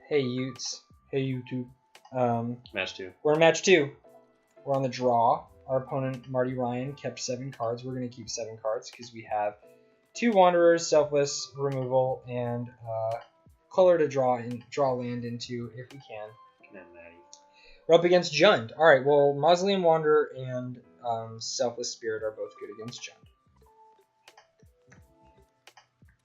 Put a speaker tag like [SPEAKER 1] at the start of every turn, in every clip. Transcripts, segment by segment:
[SPEAKER 1] Hey Utes. Hey YouTube.
[SPEAKER 2] Match 2.
[SPEAKER 1] We're in match 2. We're on the draw. Our opponent, Marty Ryan, kept 7 cards. We're going to keep 7 cards because we have 2 Wanderers, Selfless, Removal, and Color to draw land into if we can. We're up against Jund. Alright, well, Mausoleum Wanderer and Selfless Spirit are both good against Jund.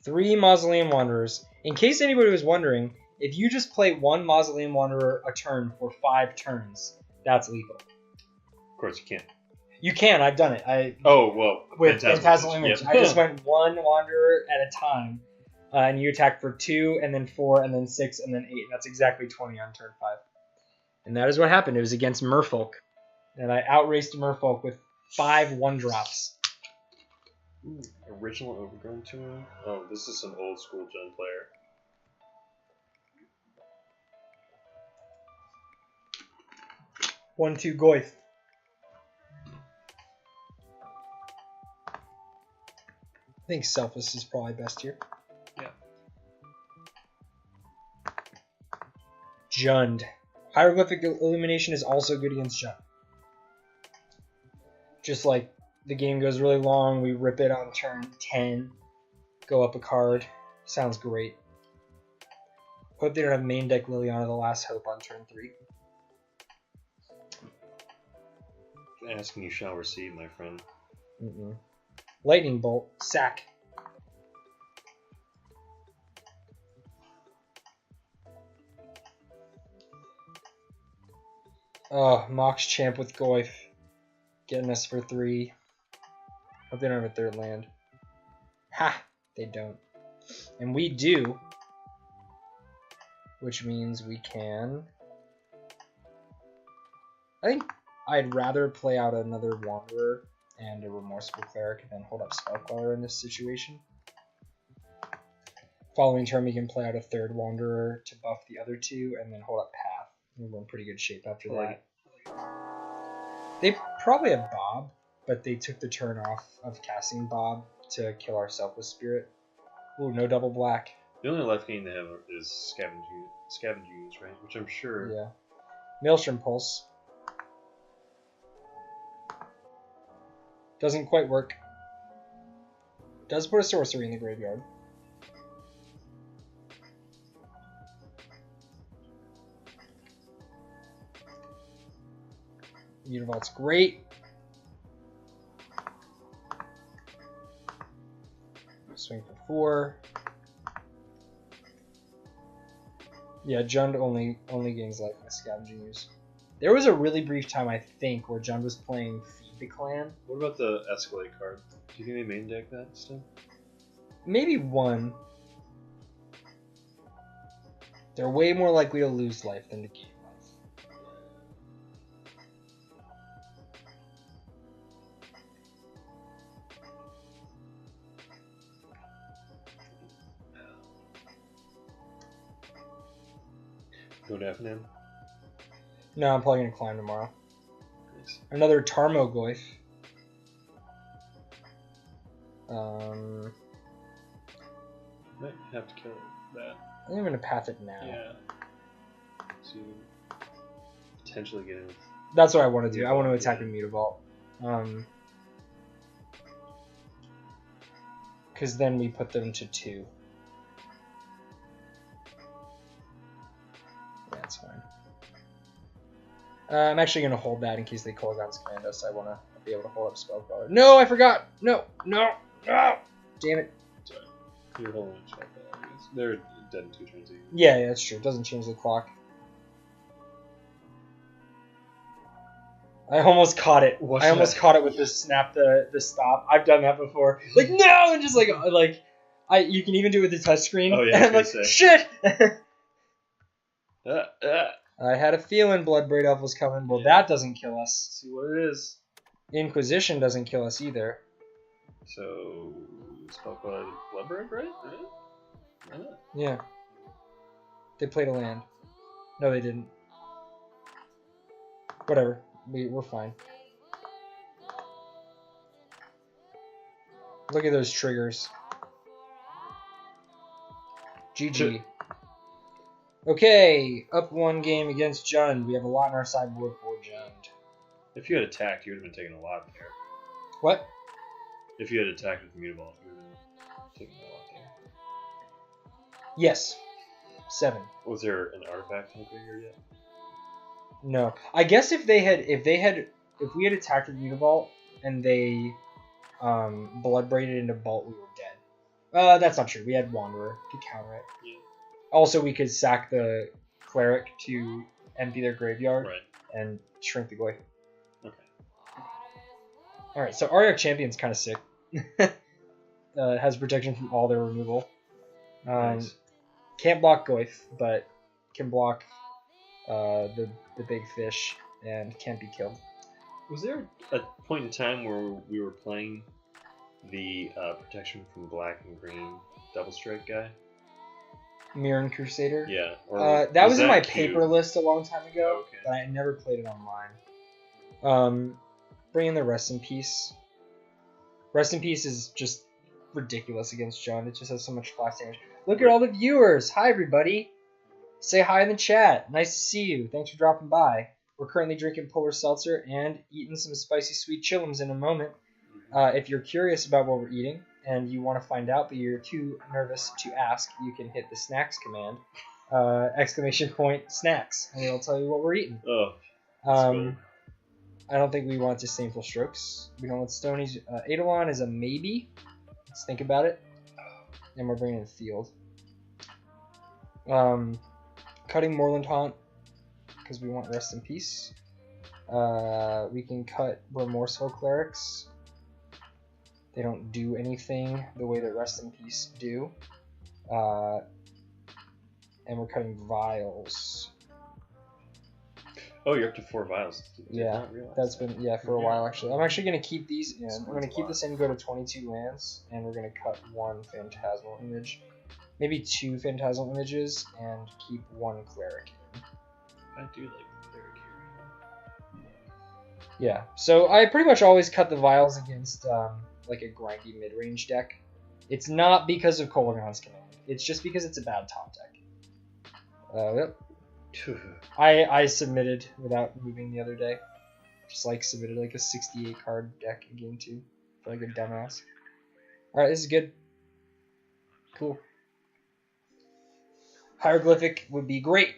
[SPEAKER 1] 3 Mausoleum Wanderers. In case anybody was wondering, if you just play 1 Mausoleum Wanderer a turn for 5 turns, that's legal.
[SPEAKER 2] Of course you can't.
[SPEAKER 1] You can. I've done it.
[SPEAKER 2] With
[SPEAKER 1] Phantasmal Image. Yep. I just went 1 Wanderer at a time, and you attack for 2, and then 4, and then 6, and then 8. That's exactly 20 on turn 5. And that is what happened. It was against Merfolk, and I outraced Merfolk with 5 1-drops.
[SPEAKER 2] Ooh, original Overgrown Tomb. Oh, this is some old school Jund player.
[SPEAKER 1] One, 2, Goyf. I think Selfless is probably best here.
[SPEAKER 2] Yeah.
[SPEAKER 1] Jund. Hieroglyphic Illumination is also good against Jund. Just like the game goes really long, we rip it on turn 10, go up a card. Sounds great. Hope they don't have main deck Liliana the Last Hope on turn 3.
[SPEAKER 2] Asking you shall receive, my friend.
[SPEAKER 1] Lightning Bolt, sack. Oh, Mox Champ with Goyf. Getting us for 3. Hope they don't have a 3rd land. Ha! They don't. And we do. Which means we can... I think I'd rather play out another Wanderer and a Remorseful Cleric than hold up Spell Queller in this situation. Following turn, we can play out a 3rd Wanderer to buff the other 2 and then hold up Path. We're in pretty good shape after that. They probably have Bob, but they took the turn off of casting Bob to kill our Selfless Spirit. Ooh, no double black.
[SPEAKER 2] The only life gain they have is scavenging use, right? Which I'm sure.
[SPEAKER 1] Yeah. Maelstrom Pulse. Doesn't quite work. Does put a sorcery in the graveyard. Mutavault's great. Swing for 4. Yeah, Jund only gains life with scavenging use. There was a really brief time, I think, where Jund was playing Feed the Clan.
[SPEAKER 2] What about the Escalate card? Do you think they main deck that still?
[SPEAKER 1] Maybe 1. They're way more likely to lose life than to gain life.
[SPEAKER 2] Go to FNM?
[SPEAKER 1] No, I'm probably going to climb tomorrow.
[SPEAKER 2] Nice.
[SPEAKER 1] Another Tarmogoyf.
[SPEAKER 2] Might have to kill that.
[SPEAKER 1] I think I'm going to path it now.
[SPEAKER 2] Yeah. So potentially get in.
[SPEAKER 1] That's what I want to do. I want to attack a Mutavault. Because then we put them to 2. Yeah, that's fine. I'm actually going to hold that in case they Kolaghan's command us. I want to be able to hold up Spell Queller. No, I forgot! No! Damn it.
[SPEAKER 2] Sorry. You're holding a Spell Queller, I guess. They're dead in 2 turns.
[SPEAKER 1] Yeah, that's true. It doesn't change the clock. I almost caught it. I almost caught it with the snap, the stop. I've done that before. Like, no! And just like you can even do it with the touchscreen.
[SPEAKER 2] Oh, yeah.
[SPEAKER 1] And I'm like, shit!
[SPEAKER 2] I
[SPEAKER 1] had a feeling Bloodbraid Elf was coming. Well, that doesn't kill us.
[SPEAKER 2] Let's see what it is.
[SPEAKER 1] Inquisition doesn't kill us either.
[SPEAKER 2] So, Spell Queller Bloodbraid, right?
[SPEAKER 1] Yeah. They played a land. No, they didn't. Whatever. We're fine. Look at those triggers. GG. Okay, up 1 game against Jund. We have a lot in our sideboard for Jund.
[SPEAKER 2] If you had attacked, you would have been taking a lot there.
[SPEAKER 1] What?
[SPEAKER 2] If you had attacked with Mutavault, you would have been taking a lot there.
[SPEAKER 1] Yes. 7.
[SPEAKER 2] Was there an artifact in the graveyard yet?
[SPEAKER 1] No. I guess if we had attacked with Mutavault and they blood braided into Bolt, we were dead. That's not true. We had Wanderer to counter it.
[SPEAKER 2] Yeah.
[SPEAKER 1] Also, we could sack the Cleric to empty their graveyard and shrink the Goy.
[SPEAKER 2] Okay.
[SPEAKER 1] Alright, so Ariok Champion's kind of sick. Has protection from all their removal.
[SPEAKER 2] Nice.
[SPEAKER 1] Can't block Goyf, but can block the big fish and can't be killed.
[SPEAKER 2] Was there a point in time where we were playing the protection from black and green double strike guy?
[SPEAKER 1] Mirren Crusader?
[SPEAKER 2] Yeah. Or
[SPEAKER 1] that was in my
[SPEAKER 2] cute?
[SPEAKER 1] paper list a long time ago,
[SPEAKER 2] Okay.
[SPEAKER 1] but I never played it online. Bring in the Rest in Peace. Rest in Peace is just ridiculous against Jund. It just has so much flash damage. Look at all the viewers. Hi, everybody. Say hi in the chat. Nice to see you. Thanks for dropping by. We're currently drinking Polar Seltzer and eating some spicy sweet chillums in a moment. If you're curious about what we're eating and you want to find out but you're too nervous to ask, you can hit the snacks command. !snacks. And it'll tell you what we're eating.
[SPEAKER 2] Oh, cool.
[SPEAKER 1] I don't think we want Disdainful Strokes. We don't want Stony's. Eidolon is a maybe. Let's think about it. And we're bringing in Field. Cutting Moorland Haunt because we want Rest in Peace. We can cut Remorseful Clerics. They don't do anything the way that Rest in Peace do. And we're cutting Vials.
[SPEAKER 2] Oh, you're up to 4 vials.
[SPEAKER 1] Yeah, that's been for a while actually. I'm actually gonna keep these in. I'm gonna keep this in, go to 22 lands, and we're gonna cut 1 Phantasmal Image, maybe 2 Phantasmal Images, and keep 1 Cleric in.
[SPEAKER 2] I do like the Cleric here.
[SPEAKER 1] Yeah, so I pretty much always cut the Vials against like a grindy mid-range deck. It's not because of Kolaghan's Command. It's just because it's a bad top deck. Yep. I submitted without moving the other day. Just like submitted like a 68 card deck in game 2 for like a dumbass. Alright, this is good. Cool. Hieroglyphic would be great.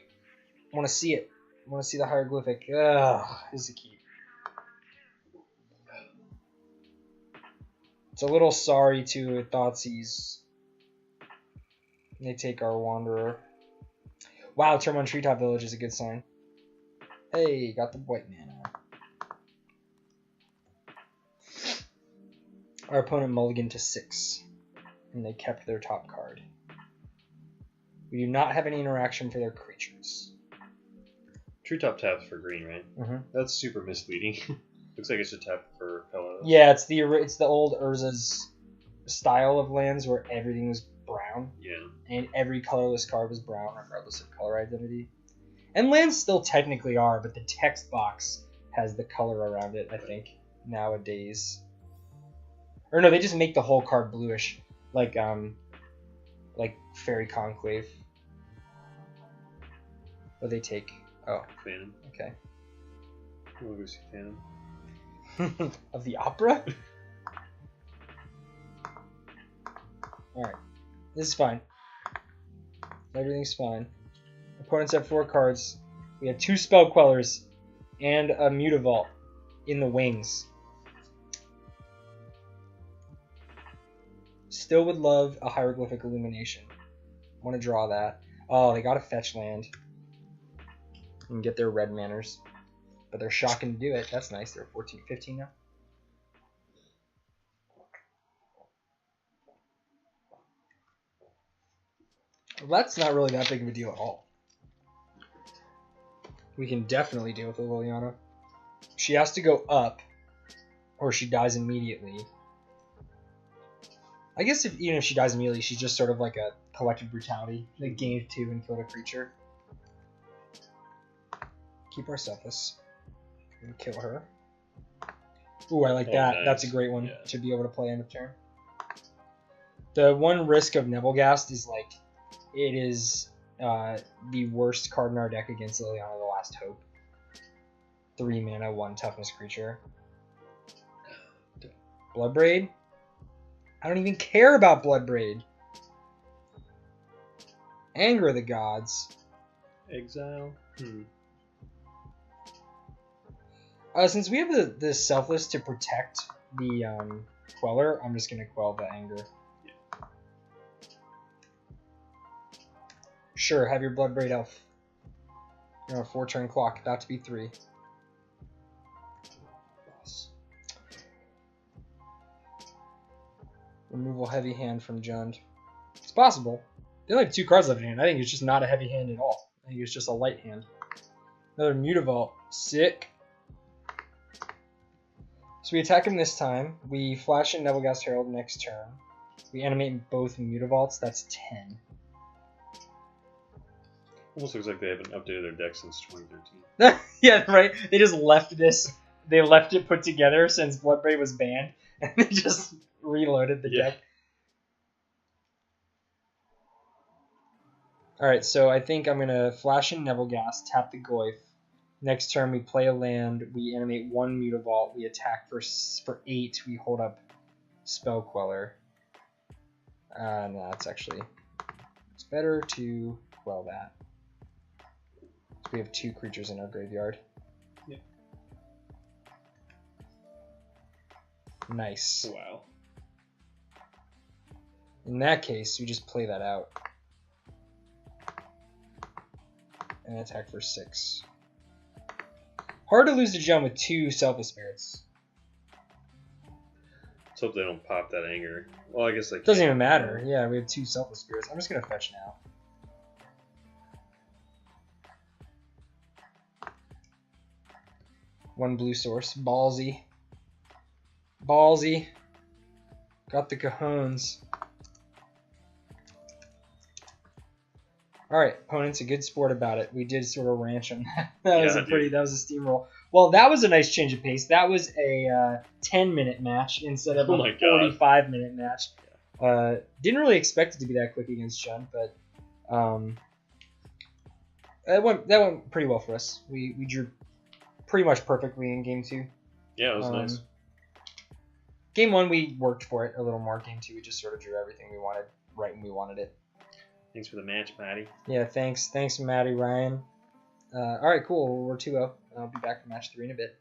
[SPEAKER 1] I want to see it. I want to see the Hieroglyphic. Ugh, this is a keep. It's a little sorry to Thoughtseize. They take our Wanderer. Wow, Turn on Treetop Village is a good sign. Hey, got the white mana. Our opponent mulliganed to 6, and they kept their top card. We do not have any interaction for their creatures.
[SPEAKER 2] Treetop taps for green, right?
[SPEAKER 1] Mm-hmm.
[SPEAKER 2] That's super misleading. Looks like it's a tap for color.
[SPEAKER 1] Yeah, it's the old Urza's style of lands where everything was brown.
[SPEAKER 2] Yeah.
[SPEAKER 1] And every colorless card was brown, regardless of color identity. And lands still technically are, but the text box has the color around it, I think, nowadays. Or no, they just make the whole card bluish, like Fairy Conclave. What they take? Oh,
[SPEAKER 2] Phantom.
[SPEAKER 1] okay.
[SPEAKER 2] We'll go see Phantom.
[SPEAKER 1] Of the opera? Alright. This is fine. Everything's fine. Opponents have 4 cards. We have 2 Spell Quellers and a Mutavault in the wings. Still would love a Hieroglyphic Illumination. Want to draw that. Oh, they got a fetch land. And get their red manners. But they're shocking to do it. That's nice. They're 14, 15 now. Well, that's not really that big of a deal at all. We can definitely deal with Liliana. She has to go up, or she dies immediately. I guess even if she dies immediately, she's just sort of like a collective brutality. Like gain 2 and kill a creature. Keep our Selfless. And kill her. Ooh, I like that.
[SPEAKER 2] Nice.
[SPEAKER 1] That's a great one
[SPEAKER 2] Yeah.
[SPEAKER 1] to be able to play end of turn. The one risk of Nebelgast is like, it is the worst card in our deck against Liliana, the Last Hope. 3 mana, 1 toughness creature. Bloodbraid? I don't even care about Bloodbraid. Anger of the Gods.
[SPEAKER 2] Exile.
[SPEAKER 1] Since we have the Selfless to protect the Queller, I'm just going to quell the Anger.
[SPEAKER 2] Yeah.
[SPEAKER 1] Sure, have your Bloodbraid Elf. You're on a 4-turn clock, about to be 3. Boss. Removal heavy hand from Jund. It's possible. They only have 2 cards left in hand. I think it's just not a heavy hand at all. I think it's just a light hand. Another Mutavault. Sick. So we attack him this time. We flash in Nebelgast Herald next turn. We animate both Mutavaults. That's 10.
[SPEAKER 2] Almost looks like they haven't updated their deck since 2013.
[SPEAKER 1] Yeah, right? They just left this. They left it put together since Bloodbraid was banned. And they just reloaded the deck. Alright, so I think I'm going to flash in Nebelgast, tap the Goyf. Next turn, we play a land, we animate 1 Mutavault, we attack for 8, we hold up Spell Queller. No, it's better to quell that. So we have 2 creatures in our graveyard.
[SPEAKER 2] Yep.
[SPEAKER 1] Nice.
[SPEAKER 2] Wow.
[SPEAKER 1] In that case, we just play that out. And attack for 6. Hard to lose to Jund with 2 Selfless Spirits.
[SPEAKER 2] Let's hope they don't pop that anger. Well, I guess they
[SPEAKER 1] Doesn't even matter. Yeah, we have 2 Selfless Spirits. I'm just going to fetch now. One blue source. Ballsy. Ballsy. Got the cajones. Alright, opponent's a good sport about it. We did sort of ranch him. That was a steamroll. Well, that was a nice change of pace. That was a 10-minute match instead of a 45-minute match. Didn't really expect it to be that quick against Jund, but that went pretty well for us. We drew pretty much perfectly in game 2.
[SPEAKER 2] Yeah, it was nice.
[SPEAKER 1] Game 1, we worked for it a little more. Game 2, we just sort of drew everything we wanted right when we wanted it.
[SPEAKER 2] Thanks for the match, Maddie.
[SPEAKER 1] Yeah, thanks, Maddie, Ryan. All right, cool. We're 2-0. I'll be back for match 3 in a bit.